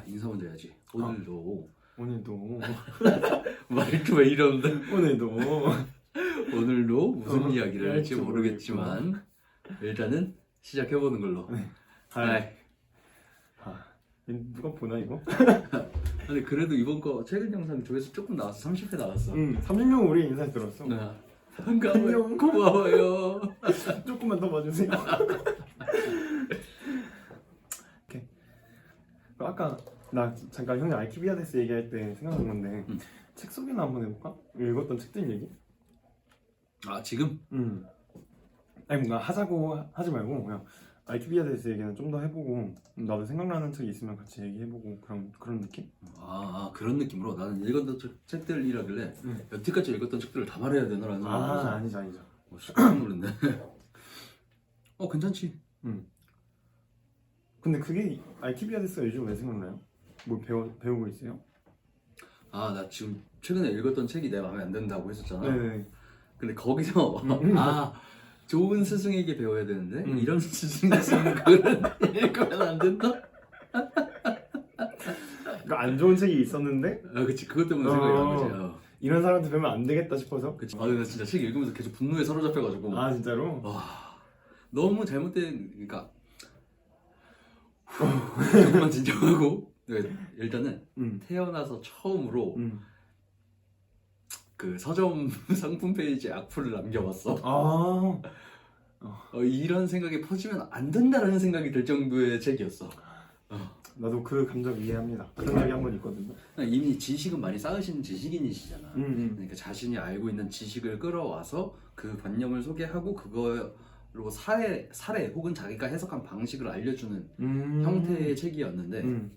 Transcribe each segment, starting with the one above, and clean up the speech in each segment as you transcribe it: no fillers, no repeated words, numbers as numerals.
인사 먼저 해야지. 오늘도 말투 왜 이러는데? 오늘도 무슨 이야기를 할지 모르겠지만 일단은 시작해보는 걸로. 네. 하이. 누가 보나 이거? 근데 그래도 이번 거 최근 영상 조회수 조금 나왔어. 30회 나왔어. 30명 우리 인사 들었어. 반가워요. 고마워요. 조금만 더 봐주세요. 오케이. 아까 나 잠깐 형이 알키비아데스 얘기할 때 생각난 건데 책 소개나 한번 해볼까? 읽었던 책들 얘기? 지금? 아니 뭔가 하자고 하지 말고 그냥 알키비아데스 얘기는 좀 더 해보고 나도 생각나는 책 있으면 같이 얘기해보고 그런 느낌? 그런 느낌으로 나는 읽었던 책들이라길래 여태까지 읽었던 책들을 다 말해야 되나라는 생각이 아니죠. 깜짝 놀랐네. 괜찮지. 근데 그게 알키비아데스가 요즘 왜 생각나요? 뭘 배우고 있어요? 나 지금 최근에 읽었던 책이 내 마음에 안 든다고 했었잖아. 네네. 근데 거기서 좋은 스승에게 배워야 되는데 이런 스승이 쓰는 글은 읽으면 안 된다? 그러니까 안 좋은 책이 있었는데 그치, 그것 때문에 생각이 난 거지. 이런 사람한테 배우면 안 되겠다 싶어서. 그치. 나 진짜 책 읽으면서 계속 분노에 사로잡혀가지고. 진짜로? 너무 잘못된, 그러니까 조금만 진정하고. 일단은 태어나서 처음으로 그 서점 상품 페이지에 악플을 남겨봤어. 이런 생각이 퍼지면 안 된다라는 생각이 들 정도의 책이었어. 나도 그 감정 이해합니다. 그런 적이 한 번 있거든요. 이미 지식은 많이 쌓으신 지식인이시잖아. 그러니까 자신이 알고 있는 지식을 끌어와서 그 관념을 소개하고 그걸로 사례 혹은 자기가 해석한 방식을 알려주는 형태의 책이었는데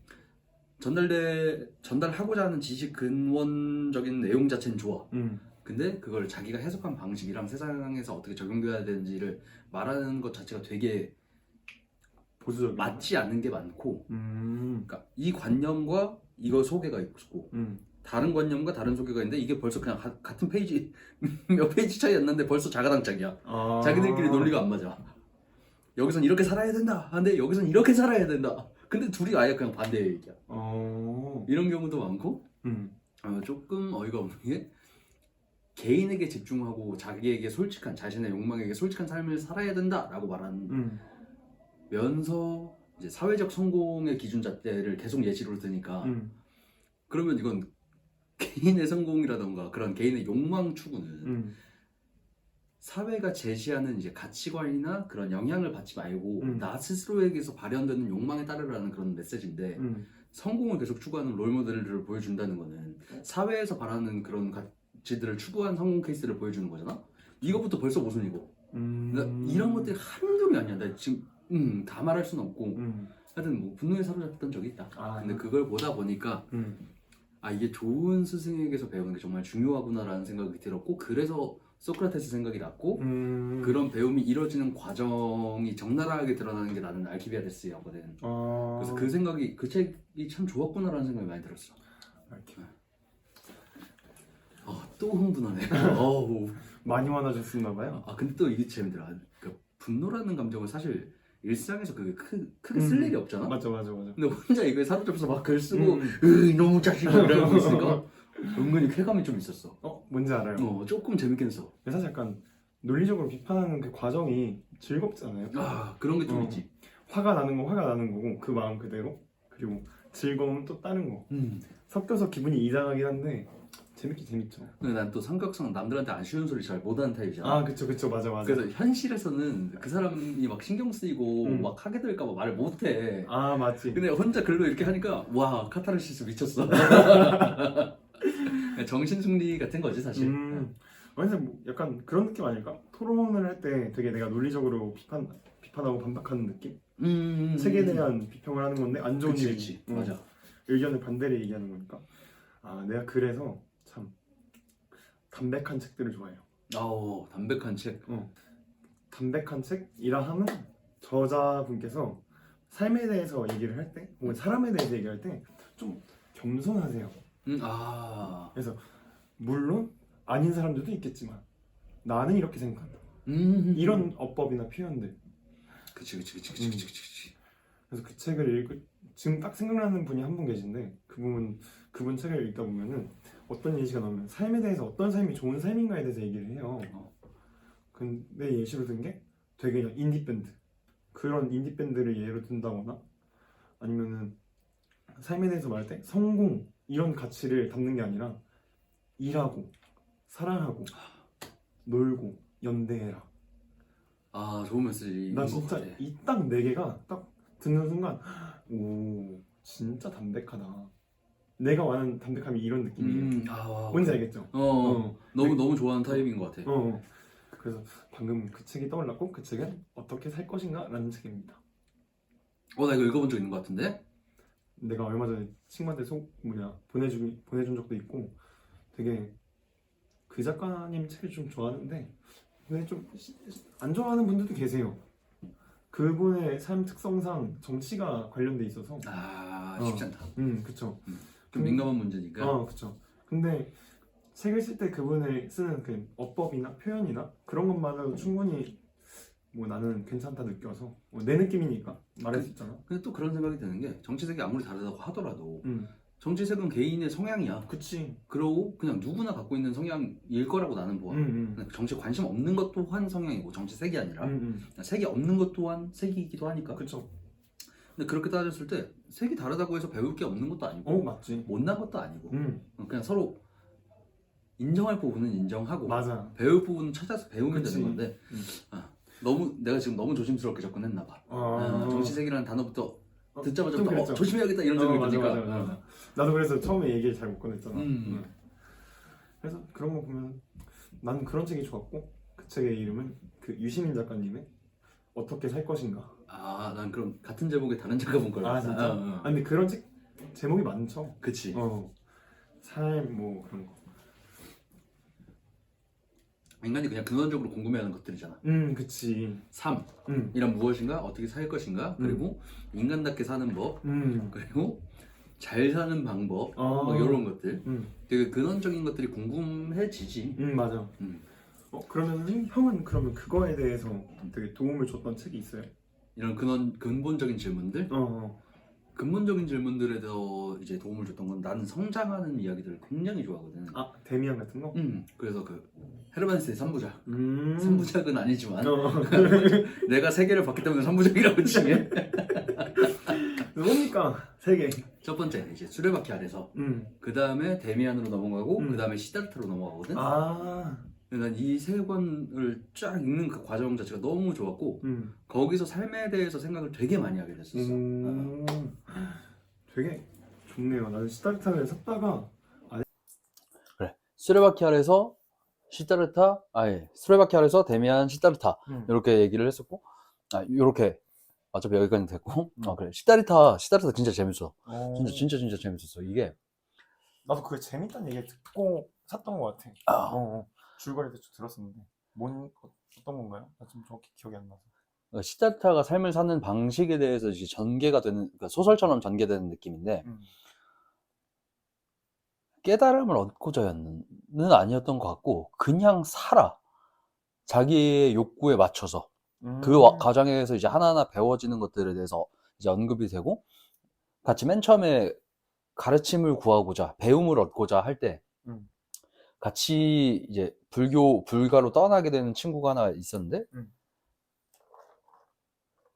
전달하고자 하는 지식 근원적인 내용 자체는 좋아. 근데 그걸 자기가 해석한 방식이랑 세상에서 어떻게 적용돼야 되는지를 말하는 것 자체가 되게 보수적인 맞지 않는 게 많고, 그러니까 이 관념과 이거 소개가 있고 다른 관념과 다른 소개가 있는데 이게 벌써 그냥 같은 페이지 몇 페이지 차이였는데 벌써 자가당짝이야. 자기들끼리 논리가 안 맞아. 여기선 이렇게 살아야 된다. 근데 여기선 이렇게 살아야 된다. 근데 둘이 아예 그냥 반대 얘기야. 이런 경우도 많고, 조금 어이가 없는 게 개인에게 집중하고 자기에게 솔직한, 자신의 욕망에게 솔직한 삶을 살아야 된다라고 말하면서 이제 사회적 성공의 기준잣대를 계속 예시로 드니까 그러면 이건 개인의 성공이라던가 그런 개인의 욕망 추구는 사회가 제시하는 이제 가치관이나 그런 영향을 받지 말고 나 스스로에게서 발현되는 욕망에 따르라는 그런 메시지인데 성공을 계속 추구하는 롤모델을 보여준다는 거는 사회에서 바라는 그런 가치들을 추구한 성공 케이스를 보여주는 거잖아. 이것부터 벌써 모순이고 이런 것들이 한둘이 아니야. 나 지금 다 말할 수는 없고 하여튼 뭐 분노에 사로잡혔던 적이 있다. 근데 그걸 보다 보니까 이게 좋은 스승에게서 배우는 게 정말 중요하구나라는 생각이 들었고, 그래서 소크라테스 생각이 났고 그런 배움이 이루어지는 과정이 적나라하게 드러나는 게 나는 알키비아데스였거든. 그래서 그 책이 참 좋았구나라는 생각이 많이 들었어. 또 흥분하네. 많이 많아졌었나봐요. 근데 또 이게 재밌더라. 그 분노라는 감정을 사실 일상에서 크게 쓸 일이 없잖아. 맞아. 근데 혼자 이거에 사로잡혀서 막 글 쓰고 너무 자식이 이러고 있으니까 은근히 쾌감이 좀 있었어. 뭔지 알아요. 조금 재밌긴 했어. 사실 약간 논리적으로 비판하는 그 과정이 즐겁잖아요. 그런 게 좀 있지. 화가 나는 거고 그 마음 그대로, 그리고 즐거움 또 다른 거 섞여서 기분이 이상하긴 한데 재밌죠. 근데 난 또 성격상 남들한테 안 쉬운 소리 잘 못하는 타입이잖아. 그쵸 맞아. 그래서 현실에서는 그 사람이 막 신경 쓰이고 막 하게 될까봐 말을 못해. 맞지. 근데 혼자 글로 이렇게 하니까 와, 카타르시스 미쳤어. 정신 승리 같은 거지 사실. 완전 뭐 약간 그런 느낌 아닐까? 토론을 할 때 되게 내가 논리적으로 비판하고 반박하는 느낌? 책에 대한 비평을 하는 건데 안 좋은 그치. 맞아. 의견을 반대로 얘기하는 거니까. 내가 그래서 참 담백한 책들을 좋아해요. 담백한 책. 담백한 책이라 하면 저자분께서 삶에 대해서 얘기를 할 때, 혹은 사람에 대해서 얘기할 때 좀 겸손하세요. 그래서 물론 아닌 사람들도 있겠지만 나는 이렇게 생각한다. 이런 어법이나 표현들. 그치. 그래서 그 책을 지금 딱 생각나는 분이 한 분 계신데 그분 책을 읽다 보면은 어떤 예시가 나오면 삶에 대해서 어떤 삶이 좋은 삶인가에 대해서 얘기를 해요. 근데 예시로 든 게 되게 인디밴드, 그런 인디밴드를 예로 든다거나 아니면은 삶에 대해서 말할 때 성공 이런 가치를 담는 게 아니라 일하고 사랑하고 놀고 연대해라. 아, 좋은 메시지. 나 진짜 이 딱 네 개가 딱 듣는 순간 오 진짜 담백하다. 내가 원하는 담백함이 이런 느낌이에요. 뭔지 알겠죠? 너무 좋아하는 타입인 것 같아. 그래서 방금 그 책이 떠올랐고 그 책은 어떻게 살 것인가 라는 책입니다. 나 이거 읽어본 적 있는 것 같은데? 내가 얼마 전에 친구한테 보내준 적도 있고 되게 그 작가님 책을 좀 좋아하는데 근데 좀 안 좋아하는 분들도 계세요. 그분의 삶 특성상 정치가 관련돼 있어서 쉽지 않다. 그쵸. 좀 민감한 문제니까. 그쵸. 근데 책을 쓸 때 그분을 쓰는 그 어법이나 표현이나 그런 것만으로도 충분히 뭐 나는 괜찮다 느껴서 내 느낌이니까 말할 수 있잖아. 근데 또 그런 생각이 드는 게 정치색이 아무리 다르다고 하더라도 정치색은 개인의 성향이야. 그치. 그러고 그냥 누구나 갖고 있는 성향일 거라고 나는 봐. 정치에 관심 없는 것 또한 성향이고 정치색이 아니라 색이 없는 것 또한 색이기도 하니까. 그쵸. 근데 그렇게 따졌을 때 색이 다르다고 해서 배울 게 없는 것도 아니고 맞지. 못난 것도 아니고 그냥 서로 인정할 부분은 인정하고 맞아. 배울 부분은 찾아서 배우면 그치. 되는 건데 내가 지금 너무 조심스럽게 접근했나 봐. 정치색이라는 단어부터 듣자마자 조심해야겠다 이런 생각이 드니까. 맞아. 나도 그래서 처음에 얘기를 잘 못 꺼냈잖아. 그래서 그런 거 보면 나는 그런 책이 좋았고 그 책의 이름은 그 유시민 작가님의 어떻게 살 것인가. 난 그럼 같은 제목의 다른 작가 본 거야. 진짜? 근데 그런 책 제목이 많죠. 그치. 삶 뭐 그런 거. 인간이 그냥 근원적으로 궁금해하는 것들이잖아. 그치. 삶이란 무엇인가, 어떻게 살 것인가, 그리고 인간답게 사는 법, 그리고 잘 사는 방법, 막 이런 것들. 되게 근원적인 것들이 궁금해지지. 맞아. 그러면 형은 그러면 그거에 대해서 되게 도움을 줬던 책이 있어요? 이런 근본적인 질문들? 근본적인 질문들에 더 이제 도움을 줬던 건 나는 성장하는 이야기들을 굉장히 좋아하거든. 데미안 같은 거? 그래서 그 헤르만스의 3부작. 3부작은 아니지만 내가 세계를 봤기 때문에 3부작이라고 치면 뭡니까? 3개. 첫 번째 이제 수레바퀴 아래서 그 다음에 데미안으로 넘어가고 그 다음에 시다르타로 넘어가거든. 난 이 세 권을 쫙 읽는 그 과정 자체가 너무 좋았고 거기서 삶에 대해서 생각을 되게 많이 하게 됐었어. 되게 좋네요. 나는 시다르타를 샀다가 그래. 수레바퀴 아래서 수레바퀴 아래서 데미안 시다르타 이렇게 얘기를 했었고 이렇게 어차피 여기까지 됐고 그래. 시다르타 진짜 재밌어. 진짜 재밌었어. 이게 나도 그게 재밌다는 얘기 듣고 샀던 것 같아. 줄거리도 좀 들었었는데 어떤 건가요? 나 좀 정확히 기억이 안 나서. 시다르타가 삶을 사는 방식에 대해서 이제 전개가 되는, 그러니까 소설처럼 전개되는 느낌인데 깨달음을 얻고자는 아니었던 것 같고 그냥 살아. 자기의 욕구에 맞춰서 그 과정에서 이제 하나하나 배워지는 것들에 대해서 이제 언급이 되고 같이 맨 처음에 가르침을 구하고자 배움을 얻고자 할 때 같이 이제 불가로 떠나게 되는 친구가 하나 있었는데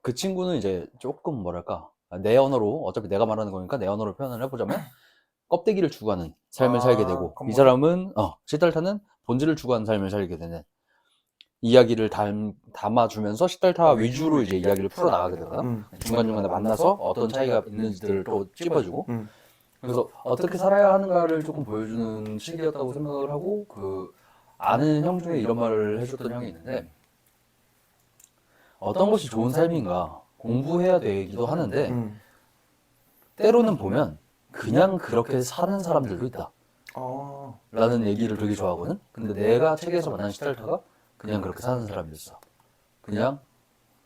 그 친구는 이제 조금 뭐랄까 내 언어로 어차피 내가 말하는 거니까 내 언어로 표현을 해보자면 껍데기를 추구하는 삶을 살게 되고 이 사람은 시달타는 본질을 추구하는 삶을 살게 되는 이야기를 담아주면서 시달타 위주로 이제 이야기를 풀어나가게 되거든. 중간중간에 만나서 어떤 차이가 있는지를 또 찝어주고 그래서 어떻게 살아야 하는가를 조금 보여주는 시기였다고 생각을 하고 그 아는 형 중에 이런 말을 해줬던 형이 있는데 어떤 것이 좋은 삶인가 공부해야 되기도 하는데 때로는 보면 그냥 그렇게 사는 사람들도 있다 라는 얘기를 되게 좋아하거든. 근데 내가 책에서 만난 시달타가 그냥 그렇게 사는 사람이었어. 그냥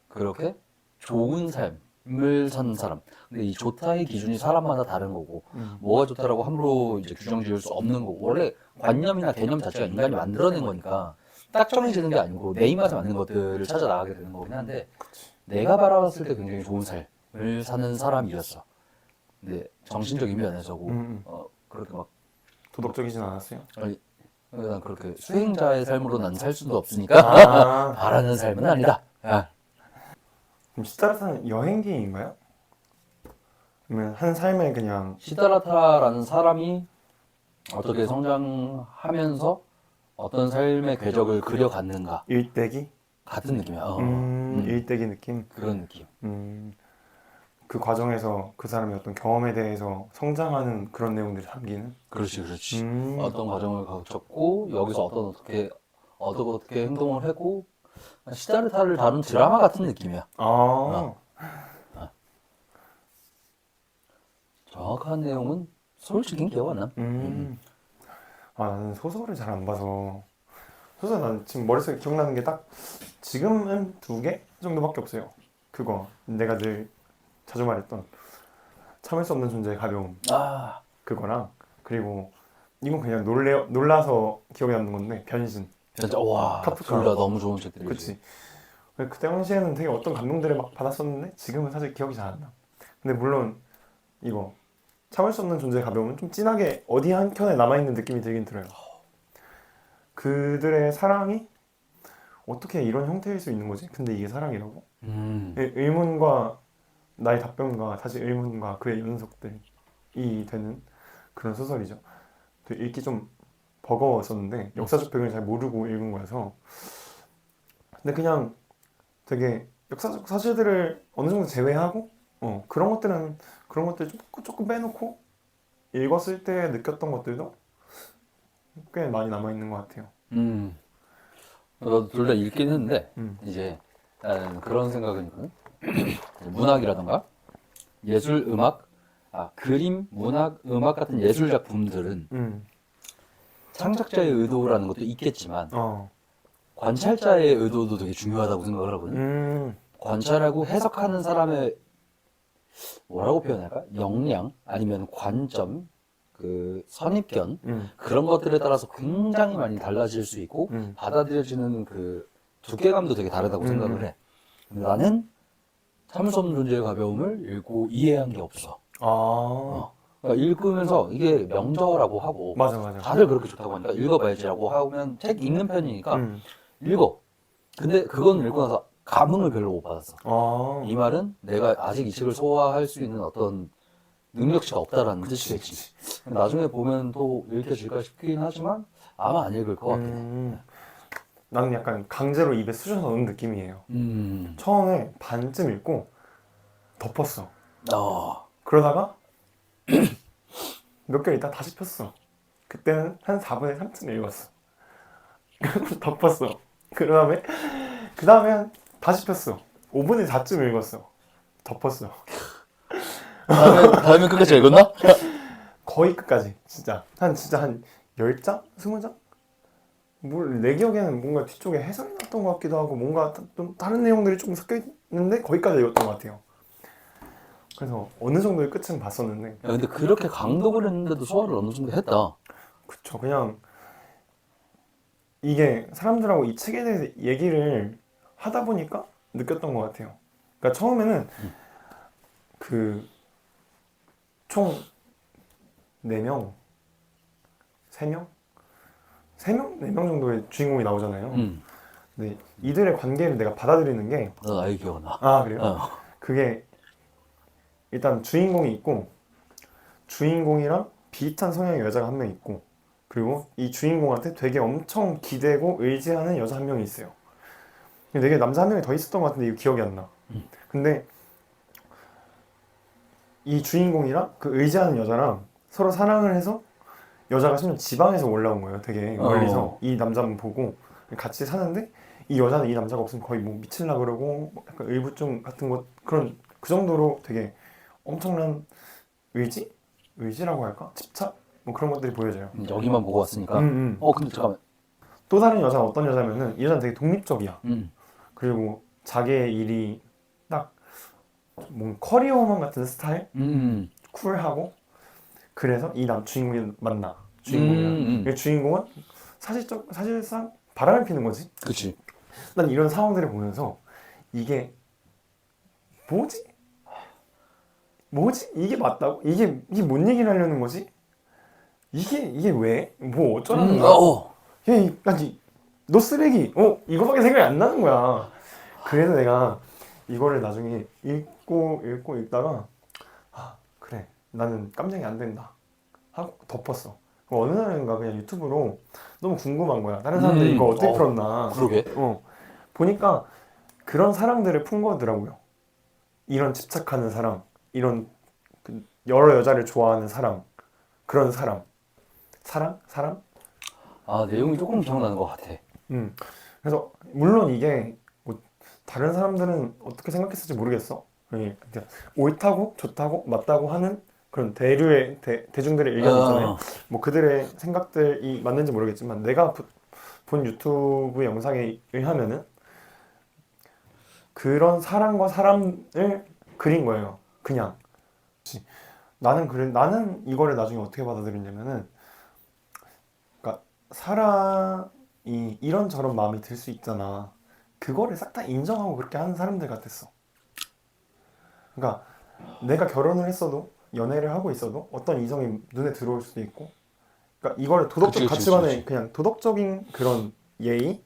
그렇게 좋은 삶을 사는 사람. 근데 이 좋다의 기준이 사람마다 다른 거고 뭐가 좋다라고 함부로 이제 규정 지을 수 없는 거고 원래 관념이나 개념 자체가 인간이 만들어낸 거니까 딱 정해지는 게 아니고 내 입맛에 맞는 것들을 찾아 나가게 되는 거긴 한데 내가 바라봤을 때 굉장히 좋은 삶을 사는 사람이었어. 근데 정신적인 면에서고 그렇게 막 도덕적이진 않았어요? 아니, 난 그렇게 수행자의 삶으로 난 살 수도 없으니까 바라는 삶은 아니다. 야. 그럼 시다라타는 여행기인가요? 그러면 한 삶에 그냥 시다라타라는 사람이 어떻게 성장하면서 어떤 삶의 궤적을 그려갔는가 일대기? 같은 느낌이야. 일대기 느낌? 그런 느낌. 그 과정에서 그 사람의 어떤 경험에 대해서 성장하는 그런 내용들이 담기는? 그렇지. 어떤 과정을 거쳤고 여기서 어떻게 행동을 하고 시다르타를 다룬 드라마 같은 느낌이야. 정확한 내용은 솔직히 기억 안 나. 나는 소설을 잘 안 봐서 소설 난 지금 머릿속에 기억나는 게 딱 지금은 2개 정도밖에 없어요. 그거 내가 늘 자주 말했던 참을 수 없는 존재의 가벼움 그거랑 그리고 이건 그냥 놀라서 기억에 남는 건데 변신 진짜 와 카프카. 둘 다 너무 좋은 책들이지. 그치 그 당시에는 되게 어떤 감동들을 막 받았었는데 지금은 사실 기억이 잘 안 나. 근데 물론 이거 참을 수 없는 존재의 가벼움은 좀 진하게 어디 한켠에 남아있는 느낌이 들긴 들어요. 그들의 사랑이 어떻게 이런 형태일 수 있는 거지? 근데 이게 사랑이라고? 의문과 나의 답변과 다시 의문과 그의 연속들이 되는 그런 소설이죠. 되게 읽기 좀 버거웠었는데 역사적 배경을 잘 모르고 읽은 거여서 근데 그냥 되게 역사적 사실들을 어느 정도 제외하고 그런 것들 조금 빼놓고 읽었을 때 느꼈던 것들도 꽤 많이 남아있는 것 같아요. 나도 둘 다 읽긴 했는데 이제 나는 그런 생각은 있거든. 문학이라던가 예술, 음악, 그림, 문학, 음악 같은 예술 작품들은 창작자의 의도라는 것도 있겠지만 관찰자의 의도도 되게 중요하다고 생각을 하거든. 관찰하고 해석하는 사람의 뭐라고 표현할까? 역량 아니면 관점, 그 선입견 그런 것들에 따라서 굉장히 많이 달라질 수 있고 받아들여지는 그 두께감도 되게 다르다고 생각을 해. 근데 나는 참을 수 없는 존재의 가벼움을 읽고 이해한 게 없어. 그러니까 읽으면서 이게 명저라고 하고 맞아. 다들 그렇게 좋다고 하니까 읽어봐야지라고 하면 책 읽는 편이니까 읽어. 근데 그건 읽고 나서 감흥을 별로 못 받았어. 이 말은 내가 아직 이 책을 소화할 수 있는 어떤 능력치가 없다라는 뜻이겠지. 나중에 보면 또 읽혀질까 싶긴 하지만 아마 안 읽을 것 같긴 해. 나는 약간 강제로 입에 쑤셔 넣은 느낌이에요. 처음에 반쯤 읽고 덮었어. 그러다가 몇 개월 있다 다시 폈어. 그때는 한 4분의 3쯤 읽었어. 그리고 덮었어. 그 다음에 다시 폈어. 5분의 4쯤 읽었어. 덮었어. 다음에 끝까지 읽었나? 거의 끝까지. 진짜 한 10장? 20장? 내 기억에는 뭔가 뒤쪽에 해설이 났던 것 같기도 하고 뭔가 좀 다른 내용들이 조금 섞여 있는데 거기까지 읽었던 것 같아요. 그래서 어느 정도의 끝은 봤었는데 야, 근데 그렇게 강독을 했는데도 소화를 어느 정도 했다. 그쵸. 그냥 이게 사람들하고 이 책에 대해서 얘기를 하다 보니까 느꼈던 것 같아요. 그러니까 처음에는 총 4명? 3명? 4명 정도의 주인공이 나오잖아요. 근데 이들의 관계를 내가 받아들이는 게 난 아예 기억나. 그래요? 그게 일단 주인공이 있고 주인공이랑 비슷한 성향의 여자가 한 명 있고 그리고 이 주인공한테 되게 엄청 기대고 의지하는 여자 한 명이 있어요. 되게 남자 한 명이 더 있었던 것 같은데 이거 기억이 안 나. 근데 이 주인공이랑 그 의지하는 여자랑 서로 사랑을 해서 여자가 심지어 지방에서 올라온 거예요. 되게 멀리서 이 남자만 보고 같이 사는데 이 여자는 이 남자가 없으면 거의 뭐 미칠라 그러고 약간 의부증 같은 것 그런 그 정도로 되게 엄청난 의지라고 할까? 집착? 뭐 그런 것들이 보여져요. 여기만 보고 왔으니까. 근데 잠깐만. 또 다른 여자는 어떤 여자면은 이 여자는 되게 독립적이야. 그리고 자기의 일이 딱 뭔 커리어우먼 같은 스타일? 쿨하고 그래서 이 주인공이 만나. 주인공이랑 주인공은 사실상 바람을 피는 거지. 그치. 난 이런 상황들을 보면서 이게 뭐지? 뭐지? 이게 맞다고? 이게 뭔 얘기를 하려는 거지? 이게 왜? 뭐 어쩌라는 거야? 아니 너 쓰레기. 이거밖에 생각이 안 나는 거야. 그래서 내가 이거를 나중에 읽고 읽다가 그래 나는 깜냥이 안 된다 하고 덮었어. 어느 날인가 그냥 유튜브로 너무 궁금한 거야. 다른 사람들이 이거 어떻게 풀었나. 그러게. 보니까 그런 사랑들을 푼 거더라고요. 이런 집착하는 사랑, 이런 여러 여자를 좋아하는 사랑, 그런 사람. 사람? 내용이 조금 기억나는 것 같아. 그래서 물론 이게 뭐 다른 사람들은 어떻게 생각했을지 모르겠어. 그러니까 옳다고 좋다고 맞다고 하는 그런 대류의 대중들의 의견 있잖아요. 뭐 그들의 생각들이 맞는지 모르겠지만 내가 본 유튜브 영상에 의하면은 그런 사람과 사람을 그린 거예요. 그냥. 나는 이거를 나중에 어떻게 받아들이냐면은, 그러니까 사람이 이런저런 마음이 들 수 있잖아. 그거를 싹 다 인정하고 그렇게 하는 사람들 같았어. 그러니까 내가 결혼을 했어도 연애를 하고 있어도 어떤 이성이 눈에 들어올 수도 있고, 그러니까 이거를 도덕적 가치관에 그냥 도덕적인 그런 예의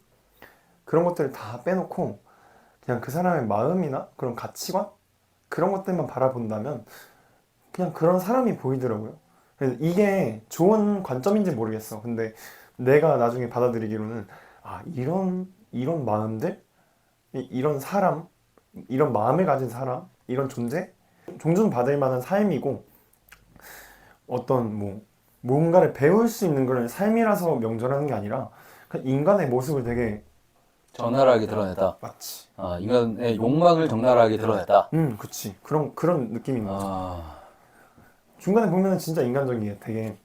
그런 것들을 다 빼놓고 그냥 그 사람의 마음이나 그런 가치관 그런 것들만 바라본다면 그냥 그런 사람이 보이더라고요. 그래서 이게 좋은 관점인지 모르겠어. 근데 내가 나중에 받아들이기로는 이런 마음들, 이런 사람, 이런 마음을 가진 사람, 이런 존재 존중받을 만한 삶이고 어떤 뭔가를 배울 수 있는 그런 삶이라서 명절하는 게 아니라 그냥 인간의 모습을 되게 적나라하게 드러냈다. 맞지. 인간의 욕망을 적나라하게 드러냈다. 그치. 그런 느낌인 거지. 중간에 보면은 진짜 인간적이에요. 되게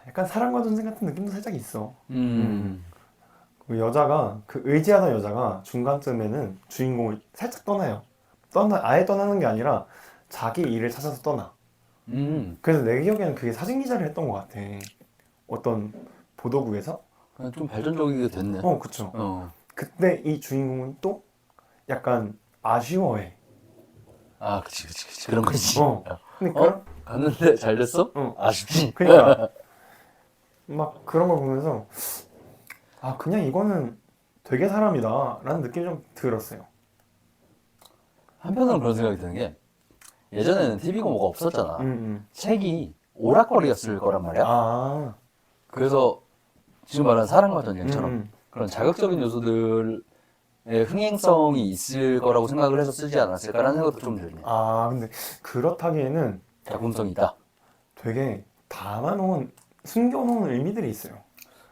약간 사랑과 전쟁 같은 느낌도 살짝 있어. 그 여자가 그 의지하던 여자가 중간쯤에는 주인공을 살짝 떠나요. 아예 떠나는 게 아니라 자기 일을 찾아서 떠나. 그래서 내 기억에는 그게 사진 기자를 했던 것 같아. 어떤 보도국에서. 좀 발전적이게 됐네. 그쵸. 그때 이 주인공은 또 약간 아쉬워해. 그치. 그런 거지. 근데 갔는데 잘 됐어? 아쉽지. 그러니까 막 그런 걸 보면서 그냥 이거는 되게 사람이다 라는 느낌이 좀 들었어요. 한편으로는 그런 생각이 드는 게 예전에는 TV가 뭐가 없었잖아. 책이 오락거리였을 거란 말이야. 그래서 지금 말하는 사랑과 전쟁처럼 그런 자극적인 요소들의 흥행성이 있을 거라고 생각을 해서 쓰지 않았을까라는 생각도 좀 들네. 근데 그렇다기에는 작품성이 있다. 되게 숨겨놓은 의미들이 있어요.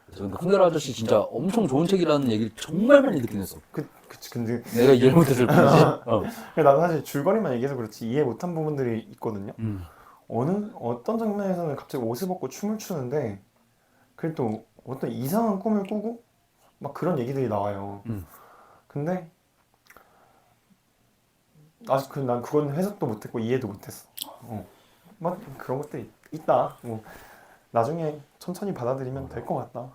그래서 근데 쿤데라 아저씨 진짜 엄청 좋은 책이라는 얘기를 정말 많이 듣긴 했어. 그치. 근데 내가 이해를 못했을 뿐이지. 나도 사실 줄거리만 얘기해서 그렇지 이해 못한 부분들이 있거든요. 어떤 장면에서는 갑자기 옷을 벗고 춤을 추는데 그래도 어떤 이상한 꿈을 꾸고 막 그런 얘기들이 나와요. 근데 아직 난 그건 해석도 못했고 이해도 못했어. 막 그런 것들이 있다. 나중에 천천히 받아들이면 될 것 같다.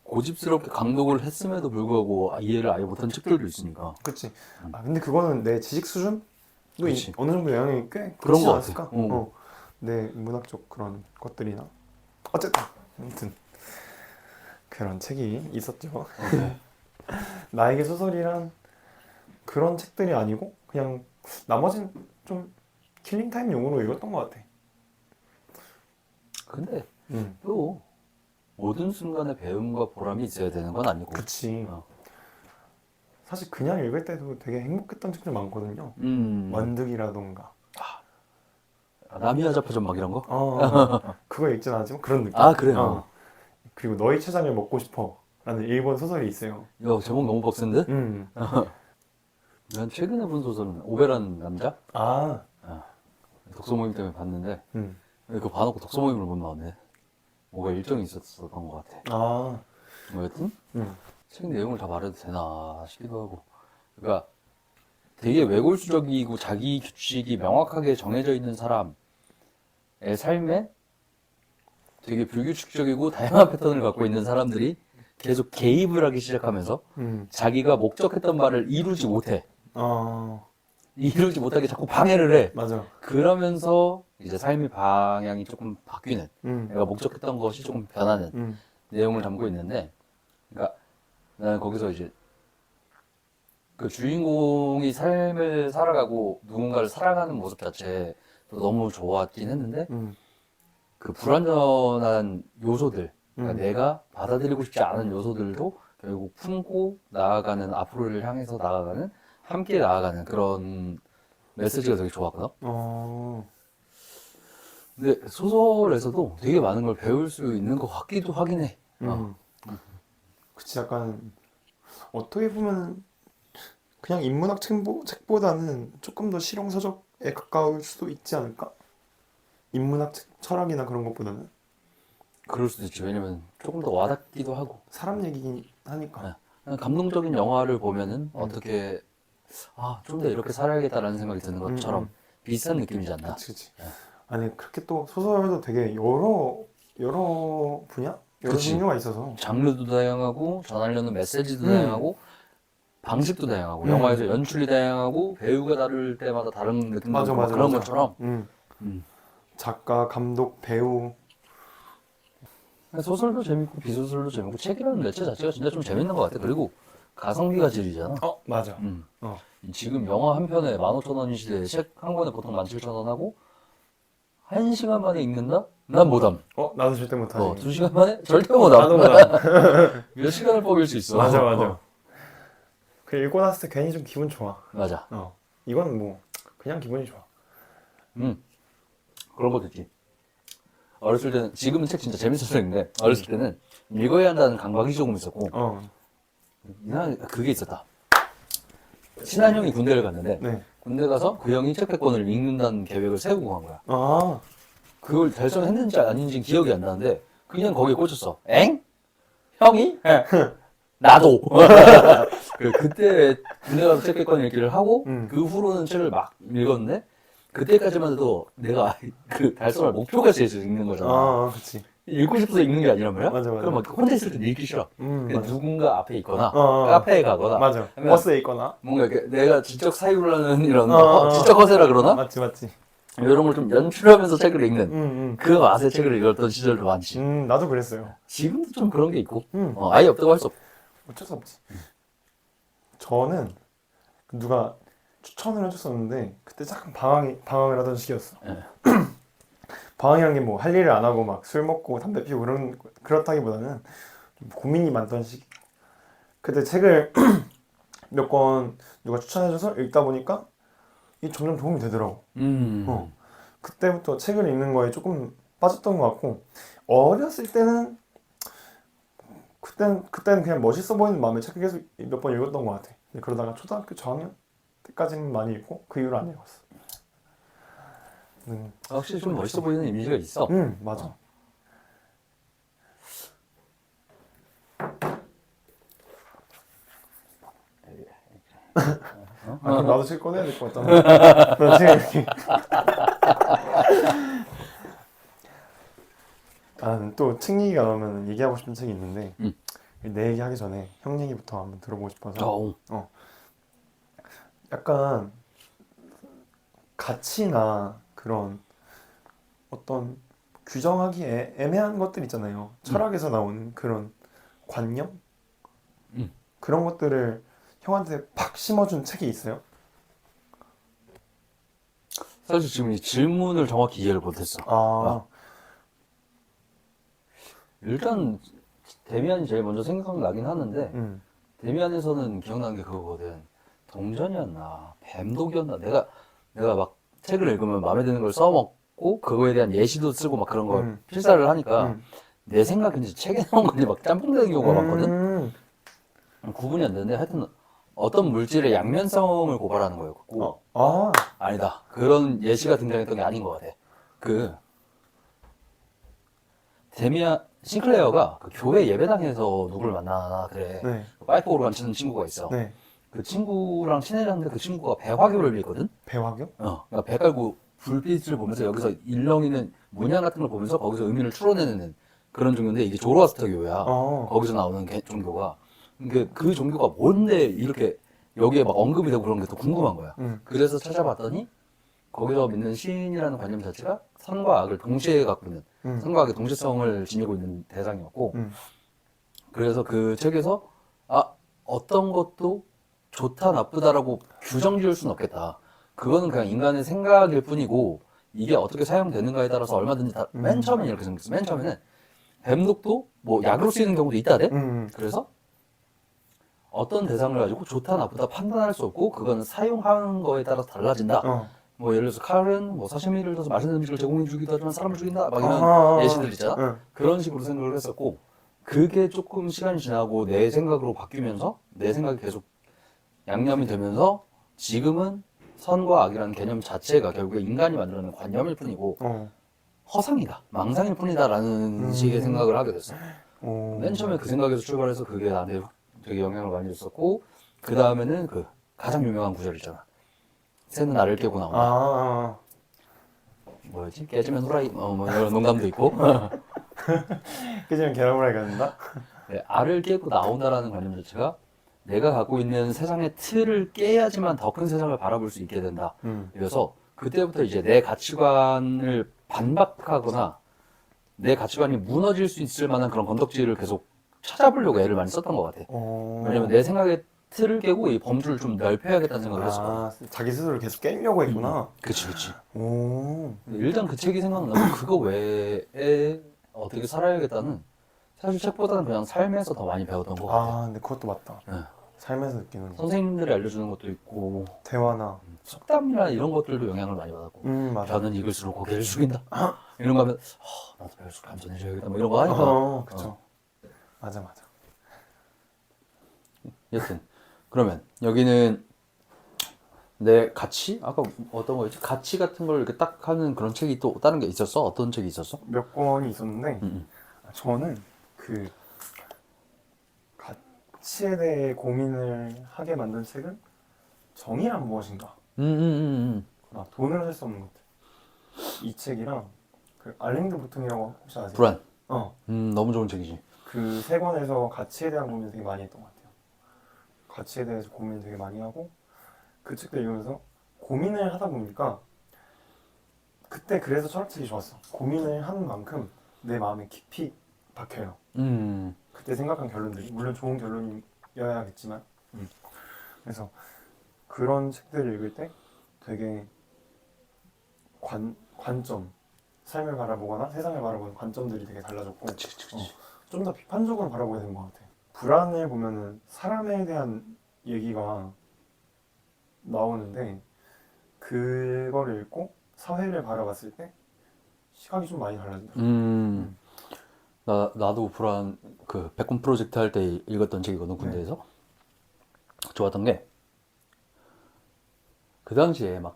고집스럽게 강독을 했음에도 불구하고 이해를 아예 못한 책들도 있으니까. 그치. 근데 그거는 내 지식 수준도 어느 정도 영향이 꽤 그런 거 않았을까? 내 문학적 그런 것들이나 어쨌든 아무튼 그런 책이 있었죠. 나에게 소설이란 그런 책들이 아니고 그냥 나머지는 좀 킬링타임 용으로 읽었던 것 같아. 근데 또 모든 순간에 배움과 보람이 있어야 되는 건 아니고. 그치. 사실 그냥 읽을 때도 되게 행복했던 책들 많거든요. 원득이라던가 나미야 잡혀전 막 이런 거? 그거 읽진 않았지만 그런 느낌. 그래요? 그리고 너의 췌장을 먹고 싶어 라는 일본 소설이 있어요. 이거 제목 너무 벅센데? 난 최근에 본 소설은 오베란 남자? 독서 모임 때문에 봤는데 그거 봐놓고 독서 모임을 못 나왔네. 뭐가 일정이 있었던 것 같아. 여튼 책 내용을 다 말해도 되나 싶기도 하고. 그러니까 되게 외골수적이고 자기 규칙이 명확하게 정해져 있는 사람의 삶에 되게 불규칙적이고 다양한 패턴을 갖고 있는 사람들이 계속 개입을 하기 시작하면서 자기가 목적했던 바를 이루지 못해. 이루지 못하게 자꾸 방해를 해. 맞아. 그러면서 이제 삶의 방향이 조금 바뀌는, 내가 목적했던 것이 조금 변하는 내용을 담고 있는데, 그러니까 나는 거기서 이제 그 주인공이 삶을 살아가고 누군가를 사랑하는 모습 자체도 너무 좋았긴 했는데, 그 불완전한 요소들, 그러니까 내가 받아들이고 싶지 않은 요소들도 결국 품고 나아가는, 앞으로를 향해서 나아가는, 함께 나아가는 그런 메시지가 되게 좋았거든. 근데 소설에서도 되게 많은 걸 배울 수 있는 것 같기도 하긴 해. 그치, 약간 어떻게 보면 그냥 인문학 책보다는 조금 더 실용서적에 가까울 수도 있지 않을까? 인문학 철학이나 그런 것보다는. 그럴 수도 있지. 왜냐면 조금 더 와닿기도 하고. 사람 얘기긴 하니까. 네. 감동적인 영화를 보면은 어떻게 좀 더 이렇게 살아야겠다라는 생각이 드는 것처럼 비슷한 느낌이지 않나. 그치. 아니, 그렇게 또 소설도 되게 여러 분야? 여러 그치. 종류가 있어서. 장르도 다양하고, 전하려는 메시지도 다양하고, 방식도 다양하고, 영화에서 연출이 다양하고, 배우가 다를 때마다 다른 느낌도 맞아, 있고, 맞아, 그런 맞아. 것처럼. 작가, 감독, 배우. 소설도 재밌고, 비소설도 재밌고, 책이라는 매체 자체가 진짜 좀 재밌는 것 같아. 그리고 가성비가 질이잖아. 맞아. 지금 영화 한 편에 15,000원인 시대에 책 한 권에 보통 17,000원 하고, 1시간 만에 읽는다? 난 못함. 나도 절대 못하지. 2시간 만에? 절대 못함. 나도 못함. 몇 시간을 뻑일 수 있어. 맞아. 그 읽고 났을 때 괜히 좀 기분 좋아. 맞아. 이건 뭐 그냥 기분이 좋아. 그런 것도 있지. 어렸을 때는, 지금은 책 진짜 재밌어서 읽는데, 어렸을 때는 읽어야 한다는 강박이 조금 있었고, 그게 있었다. 친한 형이 군대를 갔는데, 네. 군대 가서 그 형이 책 100권을 읽는다는 계획을 세우고 간 거야. 그걸 달성했는지 아닌지 기억이 안 나는데, 그냥 거기에 꽂혔어. 엥? 형이? 나도! 그때 군대 가서 책 100권 읽기를 하고, 그 후로는 책을 막 읽었는데, 그때까지만 해도 내가 그 달성할 목표가 있어서 읽는 거잖아. 그치. 읽고 싶어서 읽는 게 아니란 말이야? 맞아. 그럼 막 혼자 있을 때 읽기 싫어. 맞아. 누군가 앞에 있거나, 카페에 가거나, 맞아. 하면 버스에 있거나. 뭔가 이렇게 내가 지적 사유를 하는 이런, 어. 지적 허세라 그러나? 맞지. 이런 걸 좀 연출하면서 책을 읽는, 그 맛에 책을 읽었던 시절도 많지. 나도 그랬어요. 지금도 좀 그런 게 있고, 아예 없다고 할 수 없고. 어쩔 수 없지. 저는 누가 추천을 해줬었는데 그때 잠깐 방황을 하던 시기였어. 방황이란 게 뭐 할 일을 안 하고 막 술 먹고 담배 피우고 그렇다기보다는 좀 고민이 많던 시기. 그때 책을 몇 권 누가 추천해줘서 읽다 보니까 이게 점점 도움이 되더라고. 그때부터 책을 읽는 거에 조금 빠졌던 것 같고, 어렸을 때는 그때는 그냥 멋있어 보이는 마음에 책을 계속 몇 번 읽었던 것 같아. 근데 그러다가 초등학교 저학년 때까지는 많이 읽고 그 이후로 안 읽었어. 확실히 좀 멋있어 보이는 이미지가 있어. 맞아. 그럼 나도 책 꺼내야 될 것 같다. 나 책 이렇게. 나는 또 책 얘기가 나오면 얘기하고 싶은 책이 있는데, 내 얘기 하기 전에 형 얘기부터 한번 들어보고 싶어서. 약간 가치나 그런 어떤 규정하기 애매한 것들 있잖아요. 철학에서 나오는 그런 관념? 그런 것들을 형한테 팍 심어준 책이 있어요? 사실 지금 이 질문을 정확히 이해를 못했어. 일단 데미안이 제일 먼저 생각나긴 하는데, 데미안에서는 기억나는 게 그거거든. 동전이었나 뱀독이었나, 내가 막 책을 읽으면 마음에 드는 걸 써먹고 그거에 대한 예시도 쓰고 막 그런 거 필사를 하니까 내 생각인지 책에 나온 건지 막 짬뽕되는 경우가 많거든. 구분이 안 되는데, 하여튼 어떤 물질의 양면성을 고발하는 거였고, 아니다, 그런 예시가 등장했던 게 아닌 것 같아. 그 데미안 싱클레어가 그 교회 예배당에서 누구를 만나나 그래. 네. 파이프 오르간 치는 친구가 있어. 네. 그 친구랑 친해졌는데 그 친구가 배화교를 믿거든? 배화교? 그러니까 배 깔고 불빛을 보면서 여기서 일렁이는 문양 같은 걸 보면서 거기서 의미를 추론해내는 그런 종교인데, 이게 조로아스터 교야. 거기서 나오는 종교가. 그 종교가 뭔데 이렇게 여기에 막 언급이 되고 그런 게 더 궁금한 거야. 그래서 찾아봤더니 거기서 믿는 신이라는 관념 자체가 선과 악을 동시에 갖고 있는 선과 악의 동시성을 지니고 있는 대상이었고 그래서 그 책에서 어떤 것도 좋다 나쁘다라고 규정 지을 수는 없겠다. 그거는 그냥 인간의 생각일 뿐이고 이게 어떻게 사용되는가에 따라서 얼마든지 다 맨 처음에는 이렇게 생겼어. 맨 처음에는 뱀독도 뭐 약으로 쓰이는 경우도 있다대. 그래서 어떤 대상을 가지고 좋다 나쁘다 판단할 수 없고 그거는 사용하는 거에 따라서 달라진다. 뭐 예를 들어서 칼은 뭐 사시미를 넣어서 맛있는 음식을 제공해 주기도 하지만 사람을 죽인다 막 이런 예시들 있잖아. 그런 식으로 생각을 했었고 그게 조금 시간이 지나고 내 생각으로 바뀌면서 내 생각이 계속 양념이 되면서 지금은 선과 악이라는 개념 자체가 결국에 인간이 만들어낸 관념일 뿐이고 허상이다, 망상일 뿐이다라는 식의 생각을 하게 됐어. 맨 처음에 그 생각에서 출발해서 그게 나한테 되게 영향을 많이 줬었고 그 다음에는 그 가장 유명한 구절 있잖아. 새는 알을 깨고 나온다. 뭐였지? 깨지면 후라이 뭐 이런 농담도 있고 깨지면 계란 후라이가 된다? 네, 알을 깨고 나온다라는 관념 자체가 내가 갖고 있는 세상의 틀을 깨야지만 더 큰 세상을 바라볼 수 있게 된다. 그래서 그때부터 이제 내 가치관을 반박하거나 내 가치관이 무너질 수 있을 만한 그런 건덕지를 계속 찾아보려고 애를 많이 썼던 것 같아. 왜냐면 내 생각의 틀을 깨고 이 범주를 좀 넓혀야겠다는 생각을 했어. 자기 스스로를 계속 깨려고 했구나. 그치. 일단 그 책이 생각나면 그거 외에 어떻게 살아야겠다는 사실 책보다는 그냥 삶에서 더 많이 배웠던 것 같아. 근데 그것도 맞다. 네. 삶에서 느끼는 거. 선생님들이 알려주는 것도 있고 대화나 속담이나 이런 것들도 영향을 많이 받았고 맞아. 저는 익을수록 고개를 숙인다 이런 거 하면 나도 배울수록 겸손해져야겠다 뭐 이런 거 하니까 그쵸. 맞아. 여튼 그러면 여기는 내 가치? 아까 어떤 거였지? 가치 같은 걸 이렇게 딱 하는 그런 책이 또 다른 게 있었어? 어떤 책이 있었어? 몇 권이 있었는데 저는 그 가치에 대해 고민을 하게 만든 책은 정의란 무엇인가? 돈을 살 수 없는 것들. 이 책이랑 그 알랭드 보통이라고 혹시 아세요? 불안. 너무 좋은 책이지. 그 세 권에서 가치에 대한 고민을 되게 많이 했던 것 같아요. 가치에 대해서 고민을 되게 많이 하고 그 책도 읽으면서 고민을 하다 보니까 그때 그래서 철학책이 좋았어. 고민을 하는 만큼 내 마음에 깊이 박혀요. 그때 생각한 결론들이 물론 좋은 결론이어야겠지만 그래서 그런 책들을 읽을 때 되게 관점 삶을 바라보거나 세상을 바라보는 관점들이 되게 달라졌고 좀 더 비판적으로 바라보게 된 것 같아요. 불안을 보면은 사람에 대한 얘기가 나오는데 그거를 읽고 사회를 바라봤을 때 시각이 좀 많이 달라지더라고요. 나도 불안 그 백군 프로젝트 할 때 읽었던 책이거든 군대에서. 좋았던 게 그 당시에 막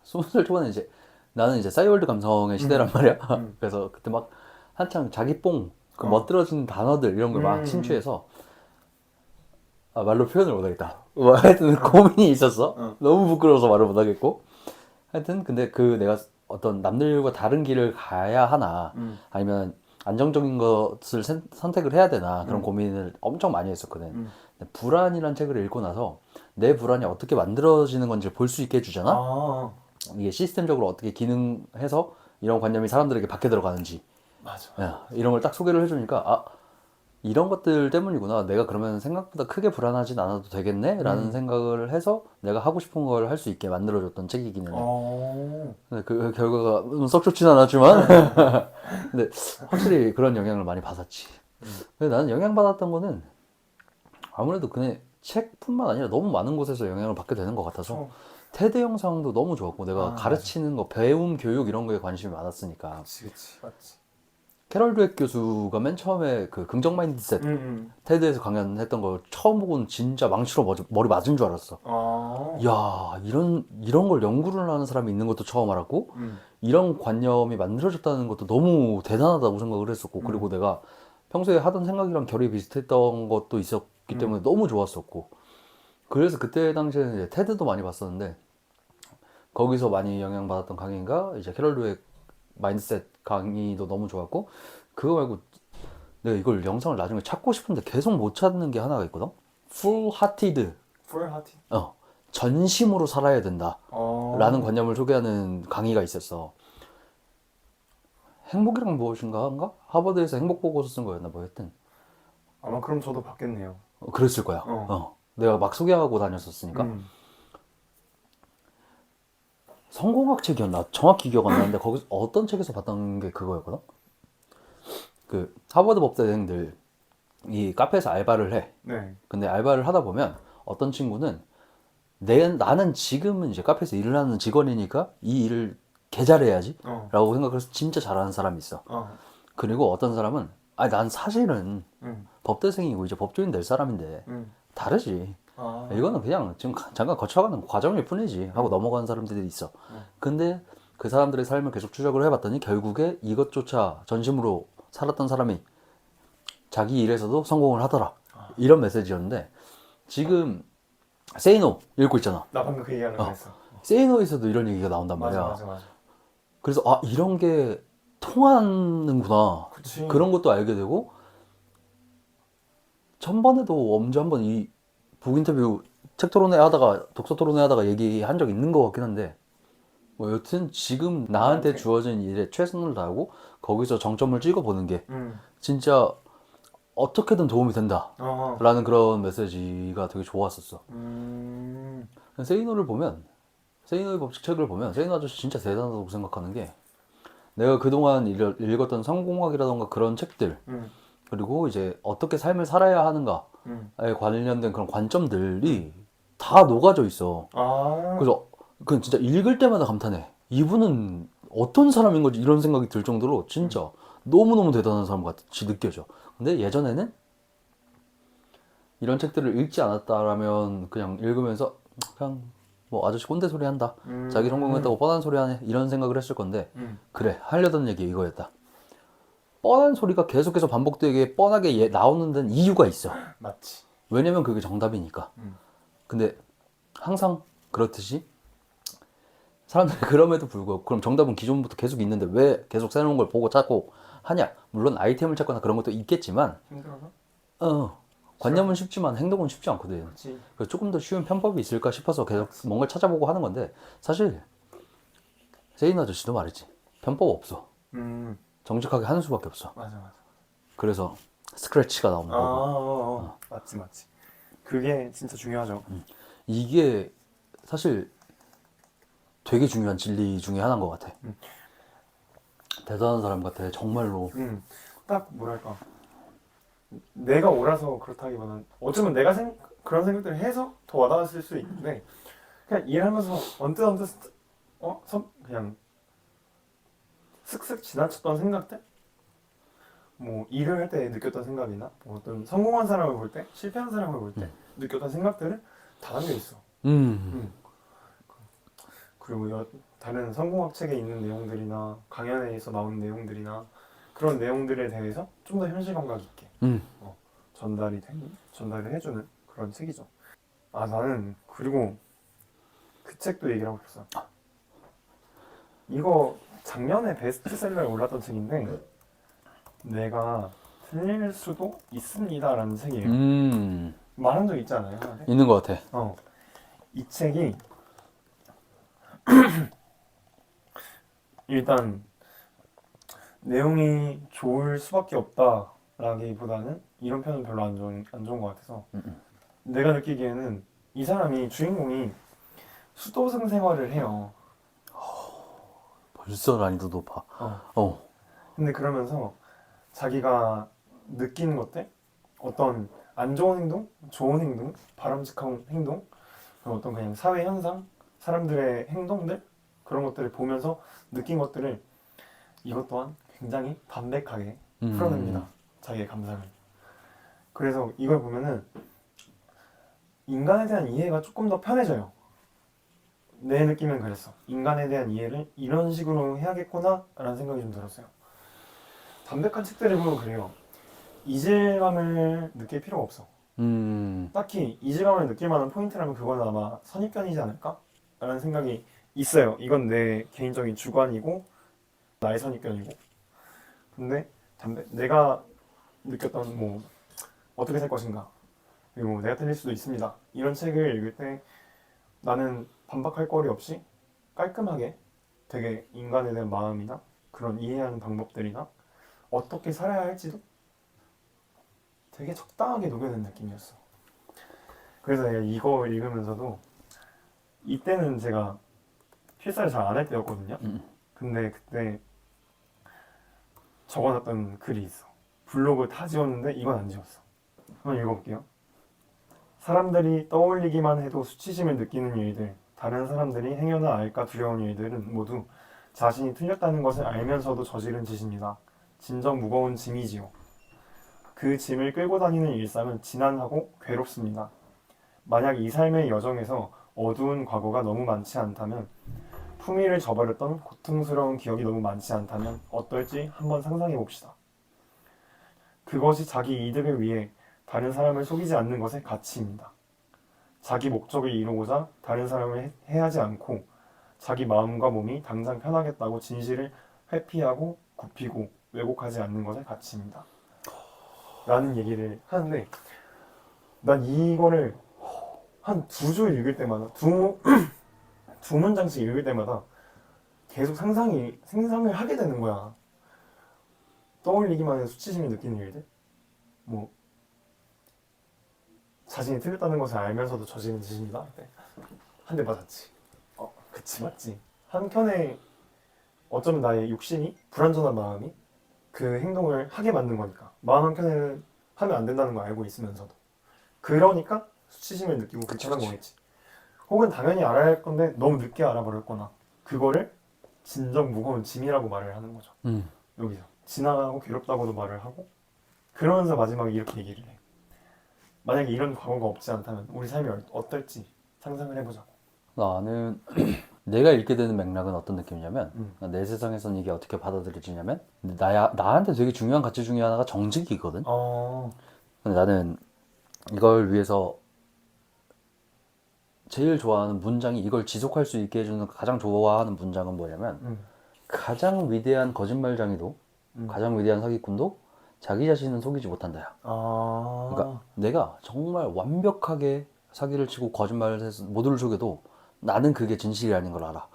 20살 초반에 이제 나는 이제 싸이월드 감성의 시대란 말이야. 그래서 그때 막 한창 자기뽕 그 멋들어진 단어들 이런 걸 막 심취해서 말로 표현을 못하겠다. 하여튼 고민이 있었어. 너무 부끄러워서 말을 못하겠고. 하여튼 근데 그 내가 어떤 남들과 다른 길을 가야 하나 아니면 안정적인 것을 선택을 해야 되나 그런 고민을 엄청 많이 했었거든. 근데 불안이란 책을 읽고 나서 내 불안이 어떻게 만들어지는 건지 볼 수 있게 해주잖아. 이게 시스템적으로 어떻게 기능해서 이런 관념이 사람들에게 밖에 들어가는지 맞아. 이런 걸 딱 소개를 해주니까 이런 것들 때문이구나. 내가 그러면 생각보다 크게 불안하진 않아도 되겠네? 라는 생각을 해서 내가 하고 싶은 걸 할 수 있게 만들어줬던 책이기는 해. 근데 그 결과가 썩 좋진 않았지만 근데 확실히 그런 영향을 많이 받았지. 근데 나는 영향받았던 거는 아무래도 그냥 책뿐만 아니라 너무 많은 곳에서 영향을 받게 되는 것 같아서 테드 영상도 너무 좋았고 내가 가르치는 거, 배움, 교육 이런 거에 관심이 많았으니까. 그치 맞지. 캐럴 드웨ck 교수가 맨 처음에 그 긍정 마인드셋 테드에서 강연했던 걸 처음 보고는 진짜 망치로 머리 맞은 줄 알았어. 야 이런 걸 연구를 하는 사람이 있는 것도 처음 알았고 이런 관념이 만들어졌다는 것도 너무 대단하다고 생각을 했었고 그리고 내가 평소에 하던 생각이랑 결이 비슷했던 것도 있었기 때문에 너무 좋았었고 그래서 그때 당시에는 이제 테드도 많이 봤었는데 거기서 많이 영향받았던 강의가 이제 캐럴 드웨ck 마인드셋 강의도 너무 좋았고 그거 말고 내가 이걸 영상을 나중에 찾고 싶은데 계속 못 찾는 게 하나가 있거든. Full Hearted full-hearted? 전심으로 살아야 된다 라는 관념을 소개하는 강의가 있었어. 행복이란 무엇인가 한가? 하버드에서 행복 보고서 쓴 거였나 뭐 하여튼 아마 그럼 저도 받겠네요. 그랬을 거야. 내가 막 소개하고 다녔었으니까. 성공학 책이었나? 정확히 기억 안 나는데 거기서 어떤 책에서 봤던 게 그거였거든? 그 하버드 법대생들 이 카페에서 알바를 해. 네. 근데 알바를 하다 보면 어떤 친구는 나는 지금은 이제 카페에서 일을 하는 직원이니까 이 일을 개 잘해야지 라고 생각해서 진짜 잘하는 사람이 있어. 그리고 어떤 사람은 난 사실은 법대생이고 이제 법조인 될 사람인데 다르지. 이거는 그냥 지금 잠깐 거쳐가는 과정일 뿐이지 하고 넘어가는 사람들이 있어. 근데 그 사람들의 삶을 계속 추적을 해봤더니 결국에 이것조차 전심으로 살았던 사람이 자기 일에서도 성공을 하더라. 이런 메시지였는데 지금 세이노 읽고 있잖아. 나 방금 그 얘기하는 거였어. 세이노에서도 이런 얘기가 나온단 말이야. 맞아. 그래서 이런 게 통하는구나. 그치. 그런 것도 알게 되고 전반에도 언제 한번 이 북 인터뷰 책 토론회 하다가 독서 토론회 하다가 얘기한 적 있는 것 같긴 한데 뭐 여튼 지금 나한테 주어진 일에 최선을 다하고 거기서 정점을 찍어보는 게 진짜 어떻게든 도움이 된다 라는 그런 메시지가 되게 좋았었어. 세이노를 보면 세이노의 법칙 책을 보면 세이노 아저씨 진짜 대단하다고 생각하는 게 내가 그동안 읽었던 성공학이라던가 그런 책들 그리고 이제 어떻게 삶을 살아야 하는가에 관련된 그런 관점들이 다 녹아져 있어. 그래서 그냥 진짜 읽을 때마다 감탄해. 이분은 어떤 사람인 거지 이런 생각이 들 정도로 진짜 너무너무 대단한 사람 같이 느껴져. 근데 예전에는 이런 책들을 읽지 않았다라면 그냥 읽으면서 그냥 뭐 아저씨 꼰대 소리 한다. 자기 성공했다고 뻔한 소리 하네. 이런 생각을 했을 건데 그래 하려던 얘기 이거였다. 뻔한 소리가 계속해서 반복되게 뻔하게 나오는 데는 이유가 있어. 맞지. 왜냐면 그게 정답이니까. 근데 항상 그렇듯이 사람들이 그럼에도 불구하고 그럼 정답은 기존부터 계속 있는데 왜 계속 새로운 걸 보고 찾고 하냐. 물론 아이템을 찾거나 그런 것도 있겠지만 힘들어서? 관념은 쉽지만 행동은 쉽지 않거든. 그래서 조금 더 쉬운 편법이 있을까 싶어서 계속 뭔가를 찾아보고 하는 건데 사실 세인 아저씨도 말했지. 편법 없어. 정직하게 하는 수밖에 없어. 맞아. 그래서 스크래치가 나오는 거고. 맞지. 그게 진짜 중요하죠. 이게 사실 되게 중요한 진리 중에 하나인 것 같아. 대단한 사람 같아 정말로. 딱 뭐랄까 내가 옳아서 그렇다기보다는 어쩌면 내가 그런 생각들을 해서 더 와닿았을 수 있는데 그냥 일하면서 언뜻 그냥 슥슥 지나쳤던 생각들? 뭐 일을 할 때 느꼈던 생각이나 뭐 어떤 성공한 사람을 볼 때, 실패한 사람을 볼 때 느꼈던 생각들은 다 담겨 있어. 그리고 다른 성공학 책에 있는 내용들이나 강연에서 나오는 내용들이나 그런 내용들에 대해서 좀 더 현실 감각 있게 전달을 해주는 그런 책이죠. 나는 그리고 그 책도 얘기를 하고 싶어. 이거 작년에 베스트셀러에 올랐던 책인데 내가 틀릴 수도 있습니다라는 책이에요. 말한 적 있지 않아요? 있는 것 같아. 이 책이 일단 내용이 좋을 수밖에 없다라기보다는 이런 표현은 별로 안 좋은 것 같아서 내가 느끼기에는 이 사람이 주인공이 수도승 생활을 해요. 벌써 난이도 높아. 근데 그러면서 자기가 느끼는 것들 어떤 안 좋은 행동, 좋은 행동, 바람직한 행동 어떤 그냥 사회 현상, 사람들의 행동들 그런 것들을 보면서 느낀 것들을 이것 또한 굉장히 담백하게 풀어냅니다. 자기의 감상을. 그래서 이걸 보면은 인간에 대한 이해가 조금 더 편해져요. 내 느낌은 그랬어. 인간에 대한 이해를 이런 식으로 해야겠구나 라는 생각이 좀 들었어요. 담백한 책들을 보면 그래요. 이질감을 느낄 필요가 없어. 딱히 이질감을 느낄 만한 포인트라면 그건 아마 선입견이지 않을까? 라는 생각이 있어요. 이건 내 개인적인 주관이고 나의 선입견이고. 근데 내가 느꼈던 뭐 어떻게 살 것인가 그리고 내가 틀릴 수도 있습니다. 이런 책을 읽을 때 나는 반박할 거리 없이 깔끔하게 되게 인간에 대한 마음이나 그런 이해하는 방법들이나 어떻게 살아야 할지도 되게 적당하게 녹여낸 느낌이었어. 그래서 내가 이거 읽으면서도 이때는 제가 필사를 잘 안 할 때였거든요. 근데 그때 적어놨던 글이 있어. 블로그 다 지웠는데 이건 안 지웠어. 한번 읽어볼게요. 사람들이 떠올리기만 해도 수치심을 느끼는 일들, 다른 사람들이 행여나 알까 두려운 일들은 모두 자신이 틀렸다는 것을 알면서도 저지른 짓입니다. 진정 무거운 짐이지요. 그 짐을 끌고 다니는 일상은 지난하고 괴롭습니다. 만약 이 삶의 여정에서 어두운 과거가 너무 많지 않다면, 품위를 저버렸던 고통스러운 기억이 너무 많지 않다면 어떨지 한번 상상해 봅시다. 그것이 자기 이득을 위해 다른 사람을 속이지 않는 것의 가치입니다. 자기 목적을 이루고자 다른 사람을 해하지 않고 자기 마음과 몸이 당장 편하겠다고 진실을 회피하고 굽히고 왜곡하지 않는 것의 가치입니다. 라는 얘기를 하는데 난 이거를 한 두 줄 읽을 때마다 두 문장씩 읽을 때마다 계속 생상을 하게 되는 거야. 떠올리기만 해도 수치심이 느끼는 일들, 뭐 자신이 틀렸다는 것을 알면서도 저지른 짓입니다. 한 대 맞았지. 그치 맞지. 한켠에 어쩌면 나의 욕심이, 불완전한 마음이 그 행동을 하게 만든 거니까. 마음 한켠에는 하면 안 된다는 걸 알고 있으면서도. 그러니까 수치심을 느끼고 불편한 거겠지. 혹은 당연히 알아야 할 건데 너무 늦게 알아버렸거나 그거를 진정 무거운 짐이라고 말을 하는 거죠. 여기서 지나가고 괴롭다고도 말을 하고 그러면서 마지막에 이렇게 얘기를 해. 만약에 이런 과거가 없지 않다면 우리 삶이 어떨지 상상을 해보자고. 나는 내가 읽게 되는 맥락은 어떤 느낌이냐면 내 세상에선 이게 어떻게 받아들여지냐면 나한테 되게 중요한 가치 중에 하나가 정직이거든. 근데 나는 이걸 위해서 제일 좋아하는 문장이 이걸 지속할 수 있게 해주는 가장 좋아하는 문장은 뭐냐면 가장 위대한 거짓말장이도 가장 위대한 사기꾼도 자기 자신은 속이지 못한다야. 그러니까 내가 정말 완벽하게 사기를 치고 거짓말을 해서 모두를 속여도 나는 그게 진실이 아닌 걸 알아.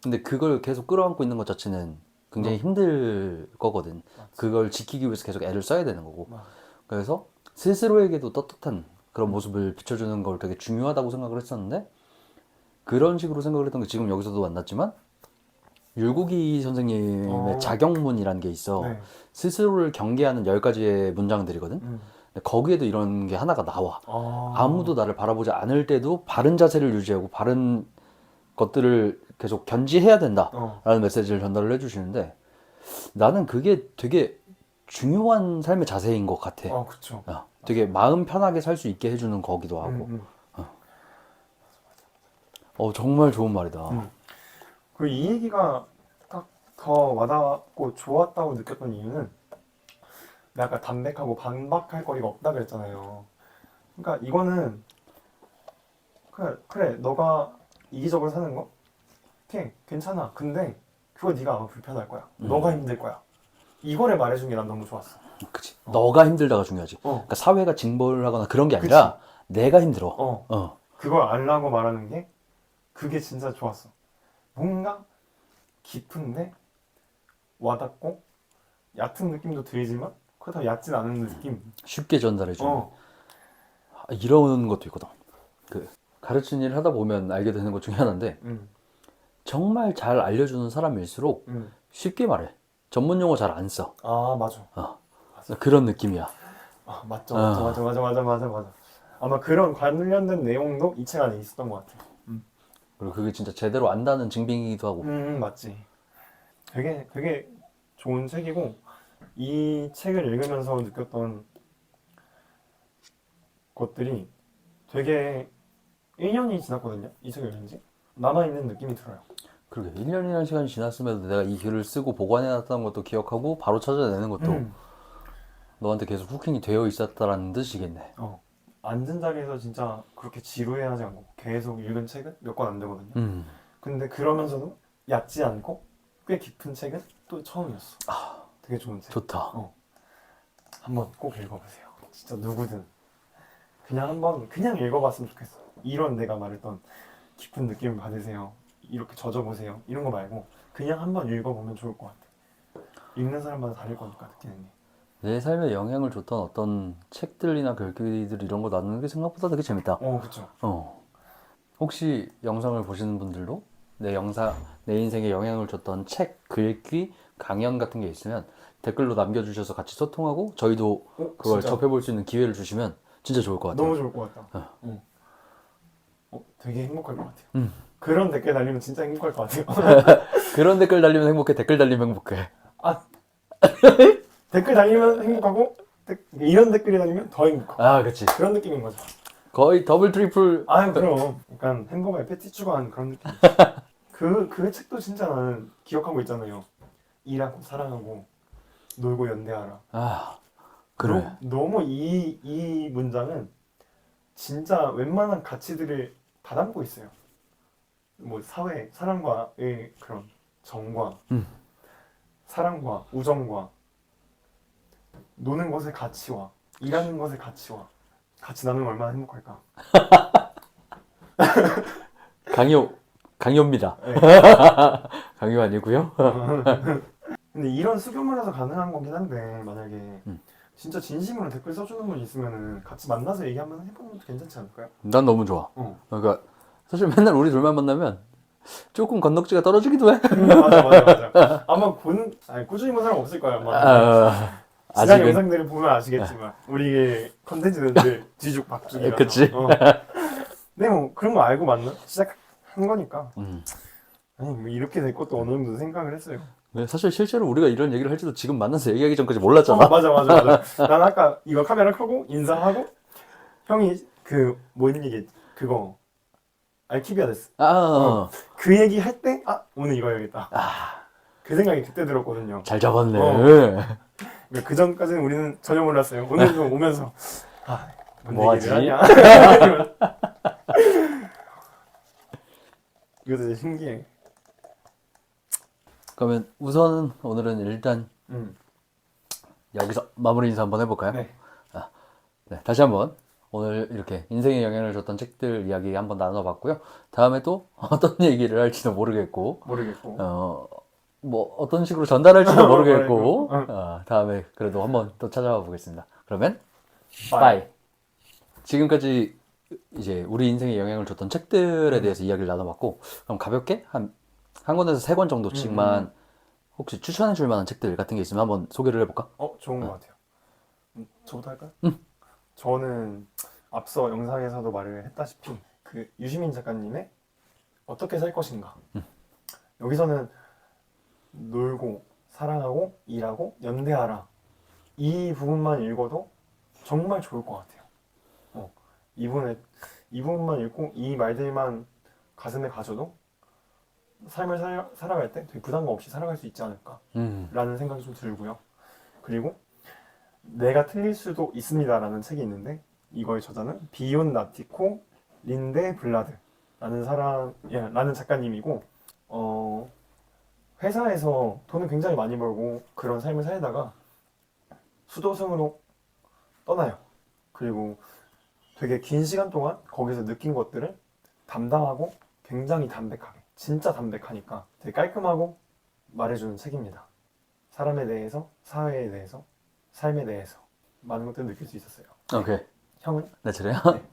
근데 그걸 계속 끌어안고 있는 것 자체는 굉장히 힘들 거거든. 그걸 지키기 위해서 계속 애를 써야 되는 거고. 그래서 스스로에게도 떳떳한 그런 모습을 비춰주는 걸 되게 중요하다고 생각을 했었는데 그런 식으로 생각을 했던 게 지금 여기서도 만났지만 율곡이 선생님의 자경문이라는 게 있어. 네. 스스로를 경계하는 10가지의 문장들이거든. 근데 거기에도 이런 게 하나가 나와. 아무도 나를 바라보지 않을 때도 바른 자세를 유지하고 바른 것들을 계속 견지해야 된다라는 메시지를 전달을 해주시는데 나는 그게 되게 중요한 삶의 자세인 것 같아. 그쵸. 되게 마음 편하게 살 수 있게 해주는 거기도 하고. 정말 좋은 말이다. 그리고 이 얘기가 딱 더 와닿고 좋았다고 느꼈던 이유는 내가 아까 담백하고 반박할 거리가 없다 그랬잖아요. 그러니까 이거는 그래 너가 이기적으로 사는 거 오케이 괜찮아. 근데 그거 네가 아마 불편할 거야. 너가 힘들 거야. 이거를 말해준 게 난 너무 좋았어. 그치. 너가 힘들다가 중요하지. 그러니까 사회가 징벌을 하거나 그런 게 아니라 내가 힘들어. 그걸 알라고 말하는 게 그게 진짜 좋았어. 뭔가 깊은데 와닿고 얕은 느낌도 들지만 그렇다고 얕진 않은 느낌. 쉽게 전달해주는. 이런 것도 있거든. 그 가르치는 일을 하다 보면 알게 되는 것 중에 하나인데 정말 잘 알려주는 사람일수록 쉽게 말해. 전문 용어 잘 안 써. 맞아. 그런 느낌이야. 맞죠. 맞아. 아마 그런 관련된 내용도 이 책 안에 있었던 것 같아. 그리고 그게 진짜 제대로 안다는 증빙이기도 하고. 맞지. 되게 좋은 책이고 이 책을 읽으면서 느꼈던 것들이 되게 1년이 지났거든요. 이 책을 읽은 지. 남아있는 느낌이 들어요. 그러게 1년이라는 시간이 지났음에도 내가 이 글을 쓰고 보관해놨다는 것도 기억하고 바로 찾아내는 것도 너한테 계속 후킹이 되어 있었다라는 뜻이겠네. 앉은 자리에서 진짜 그렇게 지루해하지 않고 계속 읽은 책은 몇 권 안 되거든요. 근데 그러면서도 얕지 않고 꽤 깊은 책은 또 처음이었어. 되게 좋은 책. 좋다. 한번 꼭 읽어보세요. 진짜 누구든. 그냥 한번 그냥 읽어봤으면 좋겠어. 이런 내가 말했던 깊은 느낌을 받으세요. 이렇게 젖어보세요. 이런 거 말고 그냥 한번 읽어보면 좋을 것 같아. 읽는 사람마다 다를 거니까 느끼는 게. 내 삶에 영향을 줬던 어떤 책들이나 글귀들 이런 거 나누는 게 생각보다 되게 재밌다. 그쵸. 혹시 영상을 보시는 분들도 내 인생에 영향을 줬던 책, 글귀, 강연 같은 게 있으면 댓글로 남겨주셔서 같이 소통하고 저희도 그걸 진짜? 접해볼 수 있는 기회를 주시면 진짜 좋을 것 같아요. 너무 좋을 것 같다. 되게 행복할 것 같아요. 그런 댓글 달리면 진짜 행복할 것 같아요. 그런 댓글 달리면 행복해, 댓글 달리면 행복해. 댓글 달리면 행복하고 이런 댓글이 달리면 더 행복하고. 그치. 그런 느낌인 거죠. 거의 더블 트리플. 그럼 약간 햄버거에 패티 추가한 그런 느낌. 그 책도 진짜 나는 기억하고 있잖아요. 일하고 사랑하고 놀고 연대하라. 그래. 너무 이 문장은 진짜 웬만한 가치들을 다 담고 있어요. 뭐 사회, 사람과의 그런 정과 사랑과 우정과 노는 것의 가치와 일하는 것의 가치와 같이 나누면 얼마나 행복할까. 강요입니다. 네. 강요 아니고요. 근데 이런 수교문에서 가능한 거긴 한데 만약에 진짜 진심으로 댓글 써주는 분 있으면은 같이 만나서 얘기 한번 해보는 것도 괜찮지 않을까요? 난 너무 좋아. 그러니까 사실 맨날 우리 둘만 만나면 조금 건덕지가 떨어지기도 해. 맞아. 아마 꾸준히 본 사람 없을 거야. 지난 아직은. 영상들을 보면 아시겠지만 우리 컨텐츠들 뒤죽박죽이라서. 그치. 근데 뭐 그런 거 알고 시작한 거니까. 아니 뭐 이렇게 될 것도 어느 정도 생각을 했어요. 네, 사실 실제로 우리가 이런 얘기를 할지도 지금 만나서 얘기하기 전까지 몰랐잖아. 맞아. 난 아까 이거 카메라 켜고 인사하고 형이 뭔 얘기 그거 알키비아데스. 그 얘기 할 때 오늘 이거 해야겠다. 그 생각이 그때 들었거든요. 잘 잡았네. 그 전까지는 우리는 전혀 몰랐어요. 오늘도 오면서 뭐 하지? 이것도 되게 신기해. 그러면 우선은 오늘은 일단 여기서 마무리 인사 한번 해볼까요? 네. 네, 다시 한번 오늘 이렇게 인생에 영향을 줬던 책들 이야기 한번 나눠봤고요. 다음에 또 어떤 얘기를 할지도 모르겠고 뭐 어떤 식으로 전달할지도 모르겠고 다음에 그래도 한번 또 찾아와 보겠습니다. 그러면 바이. 지금까지 이제 우리 인생에 영향을 줬던 책들에 대해서 이야기를 나눠봤고, 그럼 가볍게 한 권에서 3권 정도씩만 혹시 추천해 줄 만한 책들 같은 게 있으면 한번 소개를 해볼까? 좋은 것 같아요. 저부터 할까요? 저는 앞서 영상에서도 말을 했다시피 그 유시민 작가님의 어떻게 살 것인가. 여기서는 놀고 사랑하고 일하고 연대하라, 이 부분만 읽어도 정말 좋을 것 같아요. 이 부분만 읽고 이 말들만 가슴에 가져도 삶을 살아갈 때 되게 부담감 없이 살아갈 수 있지 않을까 라는 생각이 좀 들고요. 그리고 내가 틀릴 수도 있습니다 라는 책이 있는데, 이거의 저자는 비온 나티코 린데 블라드 라는 작가님이고, 회사에서 돈을 굉장히 많이 벌고 그런 삶을 살다가 수도승으로 떠나요. 그리고 되게 긴 시간 동안 거기서 느낀 것들을 담담하고 굉장히 담백하게, 진짜 담백하니까 되게 깔끔하고 말해주는 책입니다. 사람에 대해서, 사회에 대해서, 삶에 대해서 많은 것들을 느낄 수 있었어요. 오케이. 형은? 네, 그래요? 네.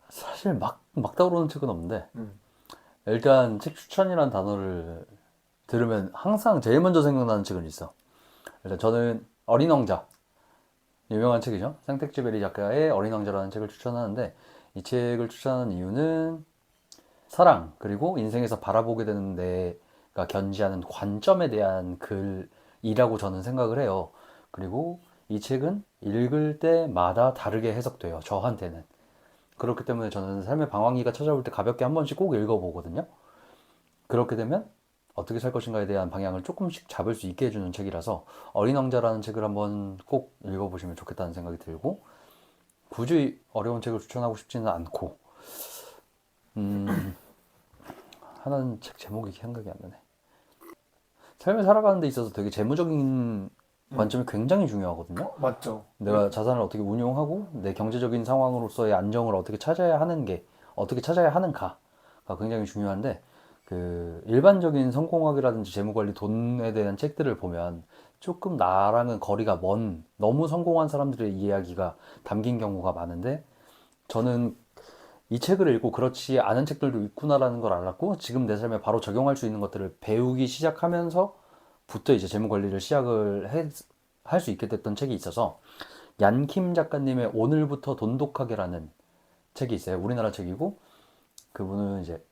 사실 막 떠오르는 책은 없는데 일단 책 추천이라는 단어를 들으면 항상 제일 먼저 생각나는 책은 있어. 일단 저는 어린 왕자, 유명한 책이죠. 생텍쥐베리 작가의 어린 왕자라는 책을 추천하는데, 이 책을 추천하는 이유는 사랑, 그리고 인생에서 바라보게 되는 내가 견지하는 관점에 대한 글이라고 저는 생각을 해요. 그리고 이 책은 읽을 때마다 다르게 해석돼요, 저한테는. 그렇기 때문에 저는 삶의 방황기가 찾아올 때 가볍게 한 번씩 꼭 읽어보거든요. 그렇게 되면 어떻게 살 것인가에 대한 방향을 조금씩 잡을 수 있게 해주는 책이라서 어린 왕자라는 책을 한번 꼭 읽어보시면 좋겠다는 생각이 들고, 굳이 어려운 책을 추천하고 싶지는 않고, 하나는 책 제목이 생각이 안 나네. 삶을 살아가는 데 있어서 되게 재무적인 관점이 굉장히 중요하거든요. 맞죠. 내가 자산을 어떻게 운용하고 내 경제적인 상황으로서의 안정을 어떻게 찾아야 하는가가 굉장히 중요한데, 그 일반적인 성공학이라든지 재무관리, 돈에 대한 책들을 보면 조금 나랑은 거리가 먼 너무 성공한 사람들의 이야기가 담긴 경우가 많은데, 저는 이 책을 읽고 그렇지 않은 책들도 있구나라는 걸 알았고, 지금 내 삶에 바로 적용할 수 있는 것들을 배우기 시작하면서부터 이제 재무관리를 시작을 할 수 있게 됐던 책이 있어서, 얀킴 작가님의 오늘부터 돈독하게라는 책이 있어요. 우리나라 책이고, 그분은 이제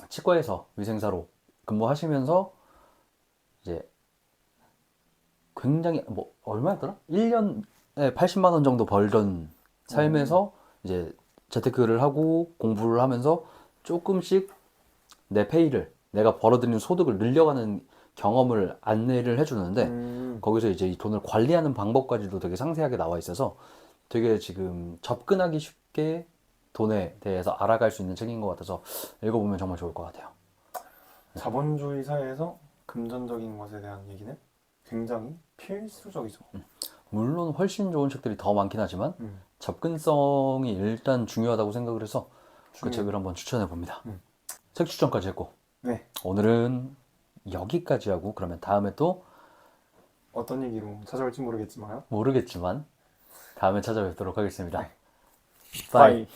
치과에서 위생사로 근무하시면서 이제 굉장히 뭐 얼마였더라? 1년에 80만 원 정도 벌던 삶에서 이제 재테크를 하고 공부를 하면서 조금씩 내 페이를, 내가 벌어들이는 소득을 늘려가는 경험을 안내를 해주는데, 거기서 이제 이 돈을 관리하는 방법까지도 되게 상세하게 나와 있어서 되게 지금 접근하기 쉽게 돈에 대해서 알아갈 수 있는 책인 것 같아서 읽어보면 정말 좋을 것 같아요. 자본주의 사회에서 금전적인 것에 대한 얘기는 굉장히 필수적이죠. 물론 훨씬 좋은 책들이 더 많긴 하지만 접근성이 일단 중요하다고 생각을 해서 그 책을 한번 추천해 봅니다. 책 추천까지 했고, 네. 오늘은 여기까지 하고, 그러면 다음에 또 어떤 얘기로 찾아올지 모르겠지만 다음에 찾아뵙도록 하겠습니다. 네. 바이. 바이.